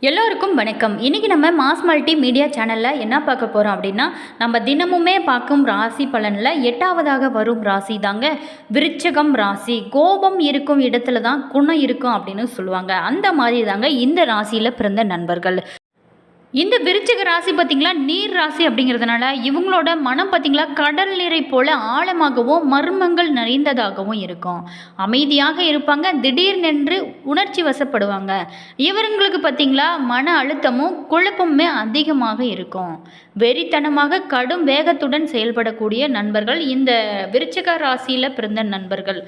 எல்லோருக்கும் வணக்கம். இன்றைக்கி நம்ம மாஸ் மல்டி மீடியா சேனலில் என்ன பார்க்க போகிறோம் அப்படின்னா, நம்ம தினமுமே பார்க்கும் ராசி பலனில் 8வதாக வரும் ராசி தாங்க விருச்சகம் ராசி. கோபம் இருக்கும் இடத்துல தான் குணம் இருக்கும் அப்படின்னு சொல்லுவாங்க. அந்த மாதிரி தாங்க இந்த ராசியில் பிறந்த நண்பர்கள். இந்த விருச்சிக ராசி பார்த்திங்களா, நீர் ராசி அப்படிங்கிறதுனால இவங்களோட மனம் பார்த்திங்களா கடல் நீரை போல் ஆழமாகவும் மர்மங்கள் நிறைந்ததாகவும் இருக்கும். அமைதியாக இருப்பாங்க, திடீர்னென்று உணர்ச்சி வசப்படுவாங்க. இவங்களுக்கு பார்த்திங்களா மன அழுத்தமும் குழப்பமுமே அதிகமாக இருக்கும். வெறித்தனமாக கடும் வேகத்துடன் செயல்படக்கூடிய நண்பர்கள் இந்த விருச்சிக ராசியில் பிறந்த நண்பர்கள்.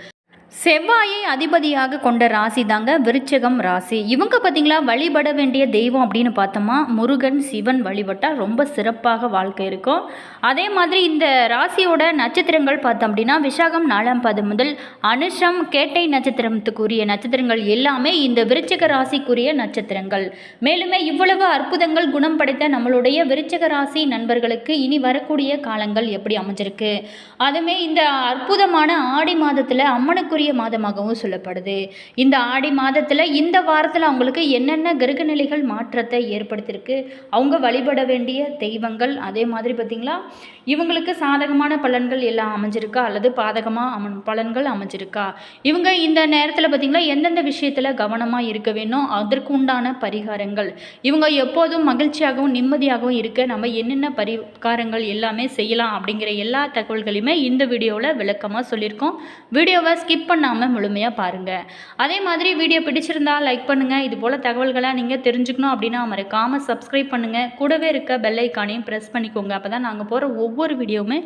செவ்வாயை அதிபதியாக கொண்ட ராசி தாங்க விருச்சகம் ராசி. இவங்க பார்த்திங்களா வழிபட வேண்டிய தெய்வம் அப்படின்னு பார்த்தோமா, முருகன் சிவன் வழிபட்டால் ரொம்ப சிறப்பாக வாழ்க்கை இருக்கும். அதே மாதிரி இந்த ராசியோட நட்சத்திரங்கள் பார்த்தோம் அப்படின்னா, விசாகம் 4ஆம் பாதம் முதல் அனுஷம் கேட்டை நட்சத்திரத்துக்குரிய நட்சத்திரங்கள் எல்லாமே இந்த விருச்சக ராசிக்குரிய நட்சத்திரங்கள். மேலுமே இவ்வளவு அற்புதங்கள் குணம் படைத்த நம்மளுடைய விருச்சக ராசி நண்பர்களுக்கு இனி வரக்கூடிய காலங்கள் எப்படி அமைஞ்சிருக்கு, அதுமே இந்த அற்புதமான ஆடி மாதத்தில் அம்மனுக்குரிய மாதமாகவும் சொல்லப்படுது. இந்த ஆடி மாதத்தில் இந்த வாரத்தில் அவங்களுக்கு என்னென்ன கிரகநிலைகள் மாற்றத்தை ஏற்படுத்தியிருக்கு, அவங்க வழிபட வேண்டிய தெய்வங்கள், அதே மாதிரி பார்த்திங்களா இவங்களுக்கு சாதகமான பலன்கள் எல்லாம் அமைஞ்சிருக்கா அல்லது பாதகமாக பலன்கள் அமைஞ்சிருக்கா, இவங்க இந்த நேரத்தில் பார்த்திங்களா எந்தெந்த விஷயத்தில் கவனமாக இருக்க வேணும், அதற்கு உண்டான பரிகாரங்கள், இவங்க எப்போதும் மகிழ்ச்சியாகவும் நிம்மதியாகவும் இருக்க நம்ம என்னென்ன பரிகாரங்கள் எல்லாமே செய்யலாம் அப்படிங்கிற எல்லா தகவல்களையுமே இந்த வீடியோவில் விளக்கமாக சொல்லியிருக்கோம். வீடியோவை ஸ்கிப் பண்ணாமல் முழுமையாக பாருங்கள். அதே மாதிரி வீடியோ பிடிச்சிருந்தால் லைக் பண்ணுங்கள். இது போல் தகவல்களை நீங்கள் தெரிஞ்சுக்கணும் அப்படின்னா மறக்காமல் சப்ஸ்கிரைப் பண்ணுங்கள். கூடவே இருக்க பெல் ஐக்கானையும் ப்ரெஸ் பண்ணிக்கோங்க. அப்போ தான் நாங்கள் போகிற ஒவ்வொரு வீடியோவுமே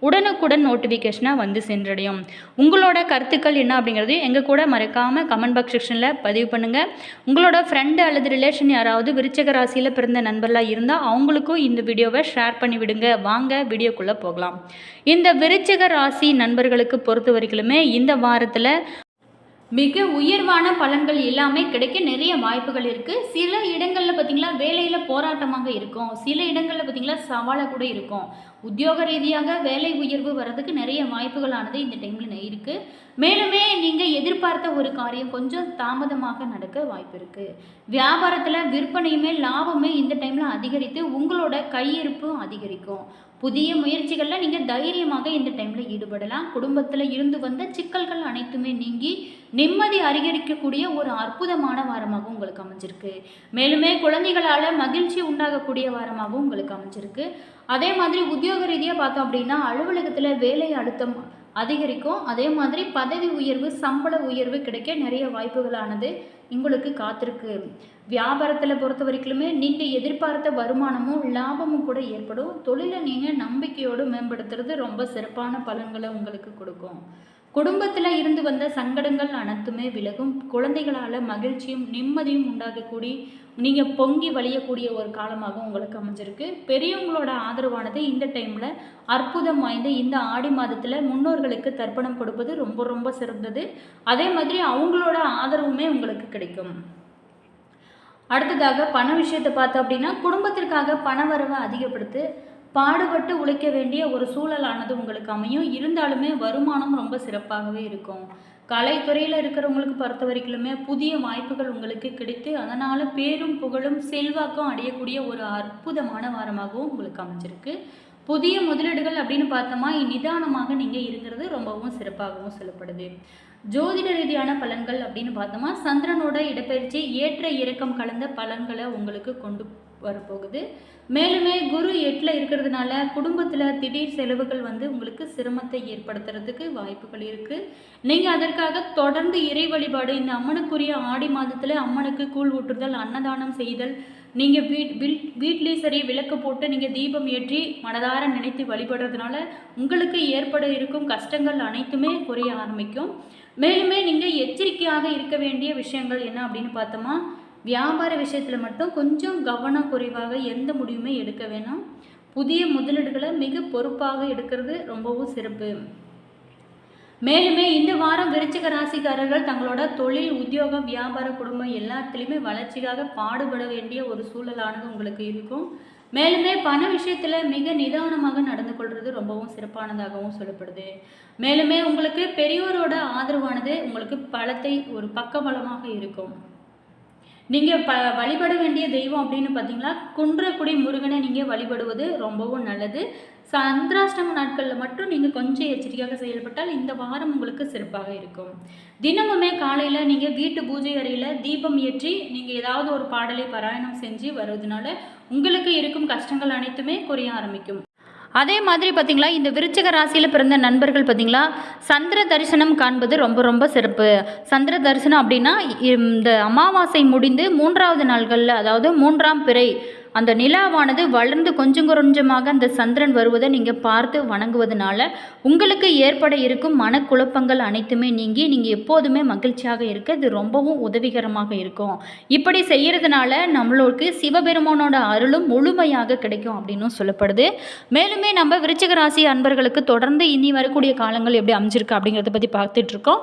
உடனுக்குடன் நோட்டிஃபிகேஷனாக வந்து சென்றடையும். உங்களோட கருத்துக்கள் என்ன அப்படிங்கிறது எங்கள் கூட மறக்காமல் கமெண்ட் பாக்ஸ் செக்ஷனில் பதிவு பண்ணுங்கள். உங்களோட ஃப்ரெண்டு அல்லது ரிலேஷன் யாராவது விருச்சிக ராசியில் பிறந்த நண்பர்களாக இருந்தால் அவங்களுக்கும் இந்த வீடியோவை ஷேர் பண்ணி விடுங்க. வாங்க வீடியோக்குள்ளே போகலாம். இந்த விருச்சிக ராசி நண்பர்களுக்கு பொறுத்த வரைக்குமே இந்த வாரத்தில் மிக உயர்வான பலன்கள் எல்லாமே கிடைக்க நிறைய வாய்ப்புகள் இருக்குது. சில இடங்களில் பார்த்திங்களா வேலையில் போராட்டமாக இருக்கும், சில இடங்களில் பார்த்திங்களா சவாலாக கூட இருக்கும். உத்தியோக ரீதியாக வேலை உயர்வு வர்றதுக்கு நிறைய வாய்ப்புகளானது இந்த டைமில் இருக்குது. மேலுமே நீங்கள் எதிர்பார்த்த ஒரு காரியம் கொஞ்சம் தாமதமாக நடக்க வாய்ப்பு இருக்குது. வியாபாரத்தில் விற்பனையுமே லாபமே இந்த டைமில் அதிகரித்து உங்களோட கையிருப்பு அதிகரிக்கும். புதிய முயற்சிகளில் நீங்கள் தைரியமாக இந்த டைமில் ஈடுபடலாம். குடும்பத்தில் இருந்து வந்த சிக்கல்கள் அனைத்துமே நீங்கி நிம்மதி அதிகரிக்கக்கூடிய ஒரு அற்புதமான வாரமாகவும் உங்களுக்கு அமைஞ்சிருக்கு. மேலுமே குழந்தைகளால் மகிழ்ச்சி உண்டாகக்கூடிய வாரமாகவும் உங்களுக்கு அமைஞ்சிருக்கு. அதே மாதிரி உத்தியோக ரீதியாக பார்த்தோம் அப்படின்னா அலுவலகத்தில் வேலை அழுத்தம் அதிகரிக்கும். அதே மாதிரி பதவி உயர்வு, சம்பள உயர்வு கிடைக்க நிறைய வாய்ப்புகளானது உங்களுக்கு காத்திருக்கு. வியாபாரத்தில் பொறுத்த வரைக்குமே நீங்கள் எதிர்பார்த்த வருமானமும் லாபமும் கூட ஏற்படும். தொழிலை நீங்கள் நம்பிக்கையோடு மேம்படுத்துறது ரொம்ப சிறப்பான பலன்களை உங்களுக்கு கொடுக்கும். குடும்பத்தில் இருந்து வந்த சங்கடங்கள் அனைத்துமே விலகும். குழந்தைகளால் மகிழ்ச்சியும் நிம்மதியும் உண்டாகக்கூடிய நீங்கள் பொங்கி வழியக்கூடிய ஒரு காலமாக உங்களுக்கு அமைஞ்சிருக்கு. பெரியவங்களோட ஆதரவானது இந்த டைமில் அற்புதம் வாய்ந்த இந்த ஆடி மாதத்தில் முன்னோர்களுக்கு தர்ப்பணம் கொடுப்பது ரொம்ப ரொம்ப சிறந்தது. அதே மாதிரி அவங்களோட ஆதரவுமே உங்களுக்கு கிடைக்கும். அடுத்ததாக பண விஷயத்தை பார்த்தோம் அப்படின்னா, குடும்பத்திற்காக பண வரவை அதிகப்படுத்து பாடுபட்டு உழைக்க வேண்டிய ஒரு சூழலானது உங்களுக்கு அமையும். இருந்தாலுமே வருமானம் ரொம்ப சிறப்பாகவே இருக்கும். கலைத்துறையில் இருக்கிறவங்களுக்கு பொறுத்த வரைக்குமே புதிய வாய்ப்புகள் உங்களுக்கு கிடைத்து அதனால் பேரும் புகழும் செல்வாக்கும் அடையக்கூடிய ஒரு அற்புதமான வாரமாகவும் உங்களுக்கு அமைஞ்சிருக்கு. புதிய முதலீடுகள் அப்படின்னு பார்த்தோமா நிதானமாக நீங்கள் இருங்கிறது ரொம்பவும் சிறப்பாகவும் சொல்லப்படுது. ஜோதிட ரீதியான பலன்கள் அப்படின்னு பார்த்தோமா சந்திரனோட இடப்பெயர்ச்சி ஏற்ற இறக்கம் கலந்த பலன்களை உங்களுக்கு கொண்டு வரப்போகுது. மேலுமே குரு 8ல் இருக்கிறதுனால குடும்பத்தில் திடீர் செலவுகள் உங்களுக்கு சிரமத்தை ஏற்படுத்துறதுக்கு வாய்ப்புகள் இருக்குது. நீங்கள் அதற்காக தொடர்ந்து இறை வழிபாடு, இந்த அம்மனுக்குரிய ஆடி மாதத்தில் அம்மனுக்கு கூழ் ஊற்றுதல், அன்னதானம் செய்தல், நீங்கள் வீட்லேயும் சரி விளக்கு போட்டு நீங்கள் தீபம் ஏற்றி மனதார நினைத்து வழிபடுறதுனால உங்களுக்கு ஏற்பட இருக்கும் கஷ்டங்கள் அனைத்துமே குறைய ஆரம்பிக்கும். மேலுமே நீங்கள் எச்சரிக்கையாக இருக்க வேண்டிய விஷயங்கள் என்ன அப்படின்னு பார்த்தோமா, வியாபார விஷயத்தில் மட்டும் கொஞ்சம் கவனம் குறைவாக எந்த முடிவுமே எடுக்க வேணாம். புதிய முதலீடுகளை மிக பொறுப்பாக எடுக்கிறது ரொம்பவும் சிறப்பு. மேலுமே இந்த வாரம் விருச்சிக ராசிக்காரர்கள் தங்களோட தொழில், உத்தியோகம், வியாபாரம், குடும்பம் எல்லாத்துலேயுமே வளர்ச்சிக்காக பாடுபட வேண்டிய ஒரு சூழலானது உங்களுக்கு இருக்கும். மேலுமே பண விஷயத்தில் மிக நிதானமாக நடந்து கொள்வது ரொம்பவும் சிறப்பானதாகவும் சொல்லப்படுது. மேலுமே உங்களுக்கு பெரியோரோட ஆதரவானது உங்களுக்கு பலத்தை ஒரு பக்கபலமாக இருக்கும். நீங்கள் வழிபட வேண்டிய தெய்வம் அப்படின்னு பார்த்தீங்கன்னா குன்றக்குடி முருகனை நீங்கள் வழிபடுவது ரொம்பவும் நல்லது. சந்திராஷ்டம நாட்களில் மட்டும் நீங்கள் கொஞ்சம் எச்சரிக்கையாக செயல்பட்டால் இந்த வாரம் உங்களுக்கு சிறப்பாக இருக்கும். தினமுமே காலையில் நீங்கள் வீட்டு பூஜை அறையில் தீபம் ஏற்றி நீங்கள் ஏதாவது ஒரு பாடலை பாராயணம் செஞ்சு வருவதனால உங்களுக்கு இருக்கும் கஷ்டங்கள் அனைத்துமே குறைய ஆரம்பிக்கும். அதே மாதிரி பார்த்திங்களா, இந்த விருச்சிக ராசியில் பிறந்த நண்பர்கள் பார்த்திங்களா, சந்திர தரிசனம் காண்பது ரொம்ப ரொம்ப சிறப்பு. சந்திர தரிசனம் அப்படின்னா இந்த அமாவாசை முடிந்து 3வது நாள்களில், அதாவது 3ஆம் பிறை அந்த நிலாவானது வளர்ந்து கொஞ்சம் கொஞ்சமாக அந்த சந்திரன் வருவதை நீங்கள் பார்த்து வணங்குவதனால உங்களுக்கு ஏற்பட இருக்கும் மனக்குழப்பங்கள் அனைத்துமே நீங்கி நீங்கள் எப்போதுமே மகிழ்ச்சியாக இருக்க இது ரொம்பவும் உதவிகரமாக இருக்கும். இப்படி செய்கிறதுனால நம்மளுக்கு சிவபெருமானோட அருளும் முழுமையாக கிடைக்கும் அப்படின்னு சொல்லப்படுது. மேலுமே நம்ம விருச்சிக ராசி அன்பர்களுக்கு தொடர்ந்து இனி வரக்கூடிய காலங்கள் எப்படி அமைஞ்சிருக்கு அப்படிங்கிறத பற்றி பார்த்துட்ருக்கோம்.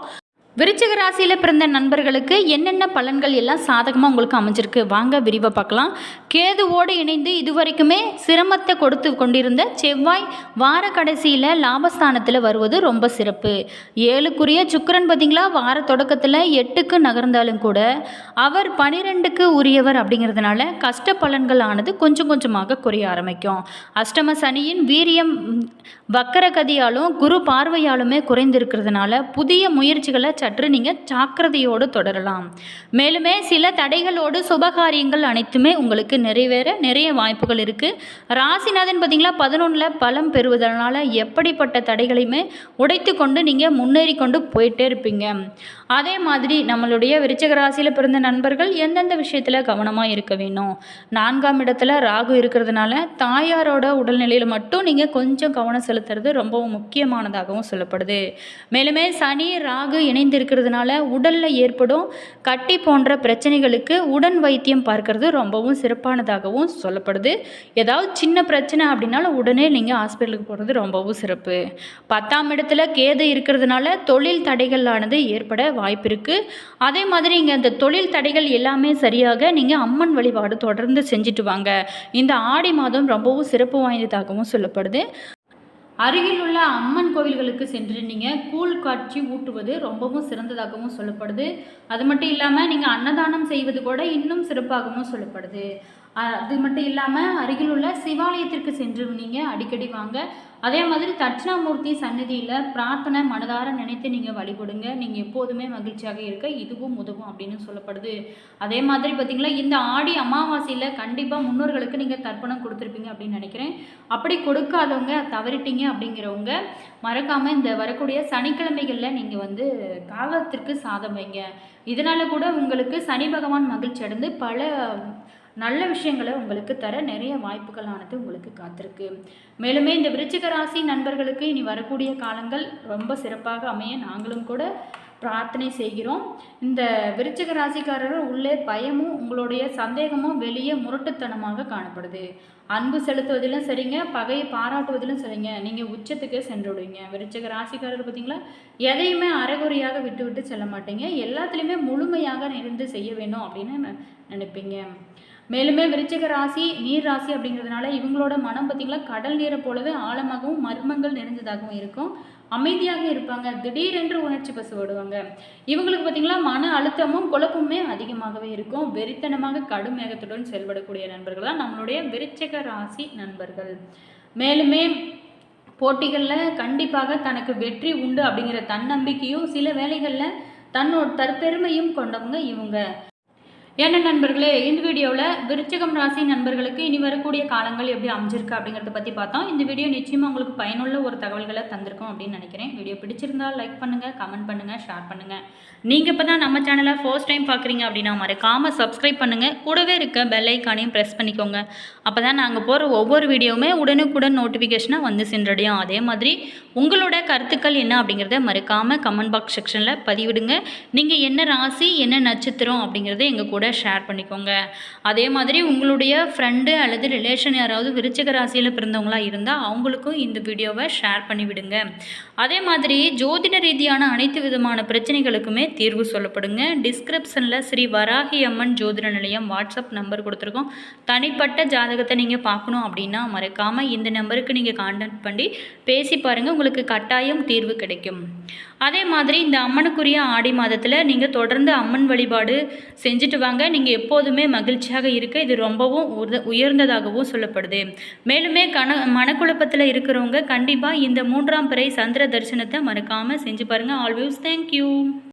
விருச்சிக ராசியில் பிறந்த நண்பர்களுக்கு என்னென்ன பலன்கள் எல்லாம் சாதகமாக உங்களுக்கு அமைஞ்சிருக்கு வாங்க விரிவாக பார்க்கலாம். கேதுவோடு இணைந்து இதுவரைக்குமே சிரமத்தை கொடுத்து கொண்டிருந்த செவ்வாய் வார கடைசியில் லாபஸ்தானத்தில் வருவது ரொம்ப சிறப்பு. 7க்குரிய சுக்கிரன் பார்த்திங்களா, வார தொடக்கத்தில் 8க்கு நகர்ந்தாலும் கூட அவர் 12க்கு உரியவர் அப்படிங்கிறதுனால கஷ்ட பலன்கள் ஆனது கொஞ்சம் கொஞ்சமாக குறைய ஆரம்பிக்கும். அஷ்டம சனியின் வீரியம் வக்கரகதியாலும் குரு பார்வையாலுமே குறைந்திருக்கிறதுனால புதிய முயற்சிகளை சற்று நீங்கள் ஜாக்கிரதையோடு தொடரலாம். மேலுமே சில தடைகளோடு சுபகாரியங்கள் அனைத்துமே உங்களுக்கு நிறைவேற நிறைய வாய்ப்புகள் இருக்குது. ராசிநாதன் பார்த்திங்களா 11ல் பலம் பெறுவதனால எப்படிப்பட்ட தடைகளையுமே உடைத்து கொண்டு நீங்கள் முன்னேறி கொண்டு போயிட்டே இருப்பீங்க. அதே மாதிரி நம்மளுடைய விருச்சிக ராசியில் பிறந்த நண்பர்கள் எந்தெந்த விஷயத்தில் கவனமாக இருக்க வேணும். 4ஆம் இடத்துல ராகு இருக்கிறதுனால தாயாரோட உடல்நிலையில் மட்டும் நீங்கள் கொஞ்சம் கவனம் செலுத்துறது ரொம்பவும் முக்கியமானதாகவும் சொல்லப்படுது. மேலுமே சனி ராகு இணைந்திருக்கிறதுனால உடலில் ஏற்படும் கட்டி போன்ற பிரச்சனைகளுக்கு உடன் வைத்தியம் பார்க்கறது ரொம்பவும் சிறப்பானதாகவும் சொல்லப்படுது. ஏதாவது சின்ன பிரச்சனை அப்படின்னாலும் உடனே நீங்கள் ஹாஸ்பிட்டலுக்கு போகிறது ரொம்பவும் சிறப்பு. 10ஆம் இடத்துல கேது இருக்கிறதுனால தொழில் தடைகளானது ஏற்பட வாய்ப்பு இருக்குது. அதே மாதிரி இங்கே அந்த தொழில் தடைகள் எல்லாமே சரியாக நீங்கள் அம்மன் வழிபாடு தொடர்ந்து செஞ்சுட்டு வாங்க. இந்த ஆடி மாதம் ரொம்பவும் சிறப்பு வாய்ந்ததாகவும் சொல்லப்படுது. அருகில் உள்ள அம்மன் கோவில்களுக்கு சென்று நீங்கள் கூழ் காட்சி ஊட்டுவது ரொம்பவும் சிறந்ததாகவும் சொல்லப்படுது. அது மட்டும் இல்லாமல் நீங்கள் அன்னதானம் செய்வது கூட இன்னும் சிறப்பாகவும் சொல்லப்படுது. அது மட்டும் இல்லாமல் அருகில் உள்ள சிவாலயத்திற்கு சென்று நீங்கள் அடிக்கடி வாங்க. அதே மாதிரி தட்சிணாமூர்த்தி சன்னதியில் பிரார்த்தனை மனதார நினைத்து நீங்கள் வழிபடுங்க. நீங்கள் எப்போதுமே மகிழ்ச்சியாக இருக்க இதுவும் உதவும் அப்படின்னு சொல்லப்படுது. அதே மாதிரி பார்த்திங்களா, இந்த ஆடி அமாவாசையில் கண்டிப்பாக முன்னோர்களுக்கு நீங்கள் தர்ப்பணம் கொடுத்துருப்பீங்க அப்படின்னு நினைக்கிறேன். அப்படி கொடுக்காதவங்க தவறிட்டீங்க அப்படிங்கிறவங்க மறக்காமல் இந்த வரக்கூடிய சனிக்கிழமைகளில் நீங்கள் காகத்திற்கு சாதம் வைங்க. இதனால் கூட உங்களுக்கு சனி பகவான் மகிழ்ச்சி அடைந்து பல நல்ல விஷயங்களை உங்களுக்கு தர நிறைய வாய்ப்புகளானது உங்களுக்கு காத்திருக்கு. மேலுமே இந்த விருச்சிக ராசி நண்பர்களுக்கு இனி வரக்கூடிய காலங்கள் ரொம்ப சிறப்பாக அமைய நாங்களும் கூட பிரார்த்தனை செய்கிறோம். இந்த விருச்சிக ராசிக்காரர்கள் உள்ளே பயமும் உங்களுடைய சந்தேகமும் வெளியே முரட்டுத்தனமாக காணப்படுது. அன்பு செலுத்துவதிலும் சரிங்க, பகையை பாராட்டுவதிலும் சரிங்க, நீங்கள் உச்சத்துக்கு சென்றுடுவீங்க. விருச்சிக ராசிக்காரர் பார்த்திங்களா, எதையுமே அரைகுறையாக விட்டு விட்டு செல்ல மாட்டீங்க. எல்லாத்துலேயுமே முழுமையாக இருந்து செய்ய வேணும் அப்படின்னு நினைப்பீங்க. மேலுமே விருச்சிக ராசி நீர் ராசி அப்படிங்கிறதுனால இவங்களோட மனம் பார்த்திங்களா கடல் நீரை போலவே ஆழமாகவும் மர்மங்கள் நிறைந்ததாகவும் இருக்கும். அமைதியாக இருப்பாங்க, திடீரென்று உணர்ச்சி பசுவிடுவாங்க. இவங்களுக்கு பார்த்திங்களா மன அழுத்தமும் குழப்பமுமே அதிகமாகவே இருக்கும். வெறித்தனமாக கடும் மேகத்துடன் செயல்படக்கூடிய நண்பர்கள் தான் நம்மளுடைய விருச்சிக ராசி நண்பர்கள். மேலுமே போட்டிகளில் கண்டிப்பாக தனக்கு வெற்றி உண்டு அப்படிங்கிற தன்னம்பிக்கையும் சில வேளைகளில் தற்பெருமையும் கொண்டவங்க இவங்க. என்ன நண்பர்களே, இந்த வீடியோவில் விருச்சிகம் ராசி நண்பர்களுக்கு இனி வரக்கூடிய காலங்கள் எப்படி அமைஞ்சிருக்கு அப்படிங்கிறத பற்றி பார்த்தோம். இந்த வீடியோ நிச்சயமாக உங்களுக்கு பயனுள்ள ஒரு தகவல்களை தந்திருக்கும் அப்படின்னு நினைக்கிறேன். வீடியோ பிடிச்சிருந்தால் லைக் பண்ணுங்கள், கமெண்ட் பண்ணுங்கள், ஷேர் பண்ணுங்கள். நீங்கள் இப்போ தான் நம்ம சேனலை ஃபர்ஸ்ட் டைம் பார்க்குறீங்க அப்படின்னா மறக்காமல் சப்ஸ்கிரைப் பண்ணுங்கள். கூடவே இருக்க பெல் ஐக்கானையும் ப்ரெஸ் பண்ணிக்கோங்க. அப்போ தான் நாங்கள் போகிற ஒவ்வொரு வீடியோவுமே உடனுக்குடன் நோட்டிஃபிகேஷனாக வந்து சென்றடையும். அதே மாதிரி உங்களோட கருத்துக்கள் என்ன அப்படிங்கிறத மறக்காமல் கமெண்ட் பாக்ஸ் செக்ஷனில் பதிவிடுங்க. நீங்கள் என்ன ராசி என்ன நட்சத்திரம் அப்படிங்கிறத எங்கள் கூட ஷேர் பண்ணிக்கோங்க. அதே மாதிரி உங்களுடைய ஃப்ரெண்டு அல்லது ரிலேஷன் யாராவது விருச்சிக ராசியில் பிறந்தவங்களாக இருந்தால் அவங்களுக்கும் இந்த வீடியோவை ஷேர் பண்ணிவிடுங்க. அதே மாதிரி ஜோதிட ரீதியான அனைத்து விதமான பிரச்சனைகளுக்குமே தீர்வு சொல்லப்படுங்க. டிஸ்கிரிப்ஷனில் ஸ்ரீ வராகி அம்மன் ஜோதிட நிலையம் வாட்ஸ்அப் நம்பர் கொடுத்துருக்கோம். தனிப்பட்ட ஜாதகத்தை நீங்கள் பார்க்கணும் அப்படின்னா மறக்காமல் இந்த நம்பருக்கு நீங்கள் கான்டாக்ட் பண்ணி பேசி பாருங்கள், உங்களுக்கு கட்டாயம் தீர்வு கிடைக்கும். அதே மாதிரி இந்த அம்மனுக்குரிய ஆடி மாதத்தில் நீங்கள் தொடர்ந்து அம்மன் வழிபாடு செஞ்சுட்டு வாங்க. சொல்கிறாங்க. நீங்கள் எப்போதுமே மகிழ்ச்சியாக இருக்க இது ரொம்பவும் உயர்ந்ததாகவும் சொல்லப்படுது. மேலுமே மனக்குழப்பத்தில் இருக்கிறவங்க கண்டிப்பாக இந்த 3ஆம் பிறை சந்திர தரிசனத்தை மறக்காமல் செஞ்சு பாருங்கள். Always thank you.